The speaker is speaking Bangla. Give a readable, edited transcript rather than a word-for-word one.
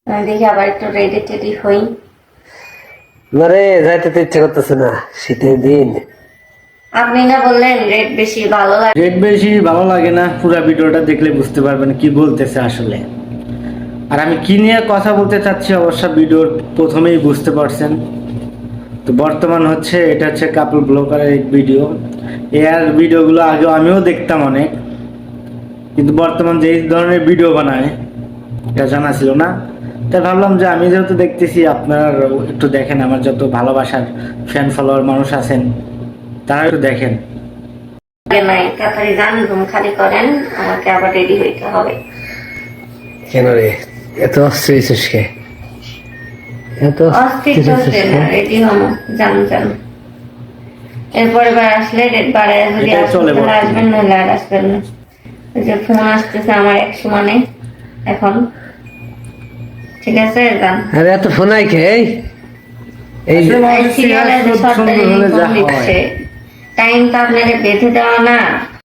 দেখি আবার একটু রেডি টেডি হই। না রে, যাইতে তো ইচ্ছে করতেছে না, শীতের দিন। আপনি না বললেন রেড বেশি ভালো লাগে? রেড বেশি ভালো লাগে না, পুরো ভিডিওটা দেখলে বুঝতে পারবেন কি বলতেছে আসলে। আর আমি কি নিয়ে কথা বলতে চাচ্ছি অবশ্য ভিডিওর প্রথমেই বুঝতে পারছেন। তো বর্তমান হচ্ছে এটা হচ্ছে কাপল ব্লগারের এক ভিডিও। এর ভিডিওগুলো আগেও আমিও দেখতাম অনেক, কিন্তু বর্তমান যে ধরনের ভিডিও বানায় এটা জানা ছিল না। তাই ভাবলাম যে আমি যেহেতু দেখতেছি, আপনারা একটু দেখেন, আমার যত ভালোবাসার ফ্যান ফলোয়ার মানুষ আছেন তারা একটু দেখেন। নাই, তাড়াতাড়ি যান, রুম খালি করেন, আমাকে আবার রেডি হইতে হবে। কেন রে এত অস্থির হয়েছিস কে? এত অস্থির অস্থির হয়েছিস চলছে কে? না, রেডি হবো, যান যান। এরপরে বার আসলে রেড বাড়ায় যদি এটা আসবেন চলে তাহলে বর্তমানে। আসবেন, নইলে আর আসবেন না। ওই যে ফোন আসতেছে আমার এক সমানে এখন। ঠিক আছে, যান। আরে এত ফোন আই কে? এই আসলে এই সিরিয়ালে যে সুন্দর সরকারি হলে যা ফোন দিচ্ছে, হয়। টাইম তো আপনাদের বেঁধে দেওয়া না।